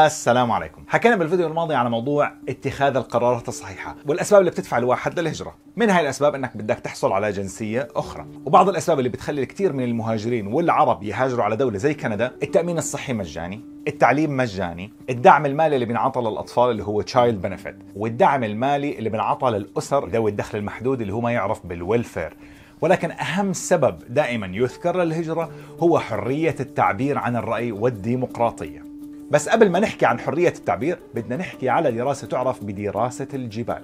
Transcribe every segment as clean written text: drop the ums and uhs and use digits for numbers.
السلام عليكم. حكينا بالفيديو الماضي على موضوع اتخاذ القرارات الصحيحة والأسباب اللي بتدفع الواحد للهجرة. من هاي الأسباب إنك بدك تحصل على جنسية أخرى، وبعض الأسباب اللي بتخلي الكثير من المهاجرين والعرب يهاجروا على دولة زي كندا: التأمين الصحي مجاني، التعليم مجاني، الدعم المالي اللي بينعطى للأطفال اللي هو تشايلد بنفيت، والدعم المالي اللي بينعطى للأسر ذوي الدخل المحدود اللي هو ما يعرف بالويلفير. ولكن أهم سبب دائما يذكر للهجرة هو حرية التعبير عن الرأي والديمقراطية. بس قبل ما نحكي عن حرية التعبير بدنا نحكي على دراسة تعرف بدراسة الجبال.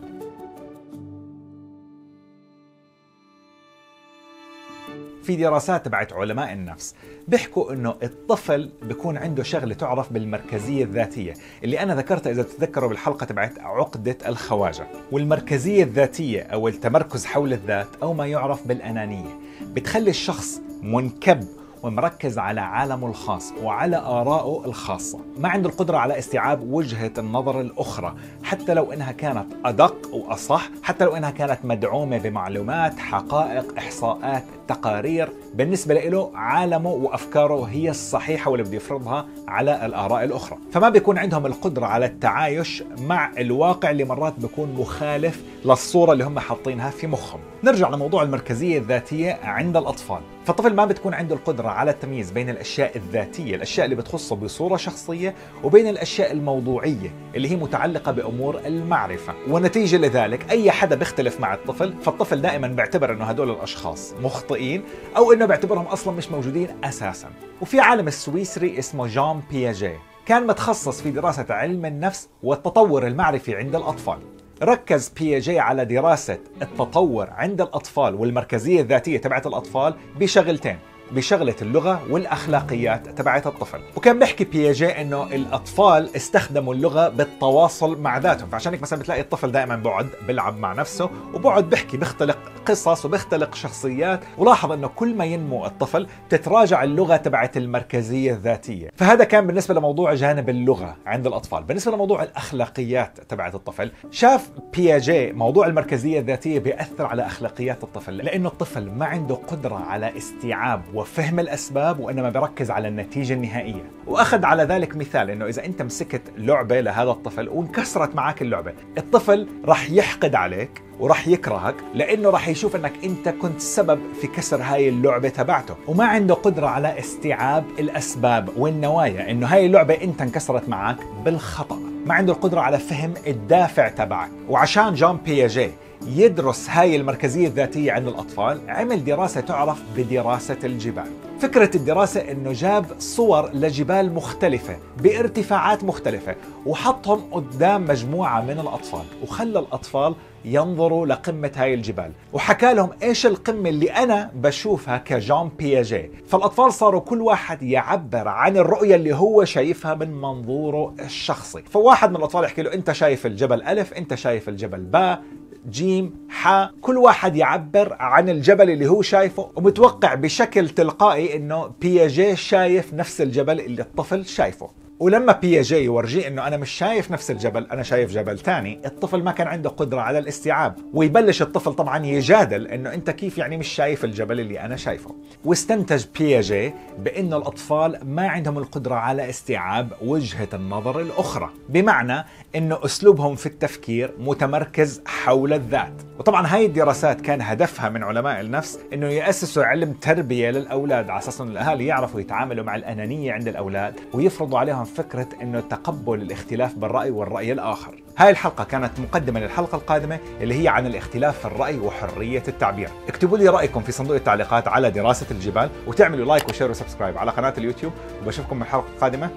في دراسات تبعت علماء النفس بيحكوا انه الطفل بيكون عنده شغله تعرف بالمركزيه الذاتيه اللي انا ذكرتها اذا تتذكروا بالحلقه تبعت عقده الخواجه. والمركزيه الذاتيه او التمركز حول الذات او ما يعرف بالانانيه بتخلي الشخص منكب ومركز على عالمه الخاص وعلى آرائه الخاصة، ما عنده القدرة على استيعاب وجهة النظر الأخرى حتى لو إنها كانت أدق وأصح، حتى لو إنها كانت مدعومة بمعلومات، حقائق، إحصاءات، تقارير. بالنسبة له عالمه وأفكاره هي الصحيحة واللي بده يفرضها على الآراء الأخرى، فما بيكون عندهم القدرة على التعايش مع الواقع اللي مرات بيكون مخالف للصورة اللي هم حاطينها في مخهم. نرجع لموضوع المركزية الذاتية عند الأطفال. فالطفل ما بتكون عنده القدرة على التمييز بين الأشياء الذاتية، الأشياء اللي بتخصه بصورة شخصية، وبين الأشياء الموضوعية اللي هي متعلقة بأمور المعرفة. ونتيجة لذلك أي حدا بيختلف مع الطفل، فالطفل دائما بيعتبر أنه هدول الأشخاص مخطئين أو أنه بيعتبرهم أصلا مش موجودين أساسا. وفي عالم السويسري اسمه جان بياجي كان متخصص في دراسة علم النفس والتطور المعرفي عند الأطفال. ركز بياجي على دراسة التطور عند الأطفال والمركزية الذاتية تبعت الأطفال بشغلتين: بشغلة اللغة والأخلاقيات تبعت الطفل. وكان بيحكي بياجي إنه الأطفال استخدموا اللغة بالتواصل مع ذاتهم، فعشان هيك مثلا بتلاقي الطفل دائما بقعد بيلعب مع نفسه وبقعد بيحكي، بيختلق قصص وبيختلق شخصيات. ولاحظ إنه كل ما ينمو الطفل تتراجع اللغة تبعت المركزية الذاتية. فهذا كان بالنسبة لموضوع جانب اللغة عند الأطفال. بالنسبة لموضوع الأخلاقيات تبعت الطفل، شاف بياجي موضوع المركزية الذاتية بيأثر على أخلاقيات الطفل، لأنه الطفل ما عنده قدرة على استيعاب وفهم الأسباب وإنما بركز على النتيجة النهائية. وأخذ على ذلك مثال إنه إذا أنت مسكت لعبة لهذا الطفل وانكسرت معك اللعبة، الطفل رح يحقد عليك ورح يكرهك لأنه رح يشوف أنك أنت كنت سبب في كسر هاي اللعبة تبعته، وما عنده قدرة على استيعاب الأسباب والنوايا، إنه هاي اللعبة أنت انكسرت معك بالخطأ. ما عنده القدرة على فهم الدافع تبعك. وعشان جان بياجي يدرس هاي المركزية الذاتية عند الأطفال عمل دراسة تعرف بدراسة الجبال. فكرة الدراسة إنه جاب صور لجبال مختلفة بارتفاعات مختلفة وحطهم قدام مجموعة من الأطفال وخلى الأطفال ينظروا لقمة هاي الجبال وحكى لهم إيش القمة اللي أنا بشوفها كجان بياجي. فالأطفال صاروا كل واحد يعبر عن الرؤية اللي هو شايفها من منظوره الشخصي. فواحد من الأطفال يحكي له: أنت شايف الجبل ألف، أنت شايف الجبل باء، جيم، ح. كل واحد يعبر عن الجبل اللي هو شايفه ومتوقع بشكل تلقائي انه بياجي شايف نفس الجبل اللي الطفل شايفه. ولما بياجي يورجيه انه انا مش شايف نفس الجبل، انا شايف جبل ثاني، الطفل ما كان عنده قدرة على الاستيعاب، ويبلش الطفل طبعا يجادل انه انت كيف يعني مش شايف الجبل اللي انا شايفه. واستنتج بياجي بانه الاطفال ما عندهم القدرة على استيعاب وجهة النظر الاخرى، بمعنى انه اسلوبهم في التفكير متمركز حول الذات. وطبعا هاي الدراسات كان هدفها من علماء النفس انه يأسسوا علم تربية للاولاد على اساس ان الاهالي يعرفوا يتعاملوا مع الانانية عند الاولاد ويفرضوا عليهم فكرة انه تقبل الاختلاف بالرأي والرأي الاخر. هاي الحلقة كانت مقدمة للحلقة القادمة اللي هي عن الاختلاف في الرأي وحرية التعبير. اكتبوا لي رأيكم في صندوق التعليقات على دراسة الجبال، وتعملوا لايك وشير وسبسكرايب على قناة اليوتيوب، وبشوفكم بالحلقة القادمة.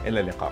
إلى اللقاء.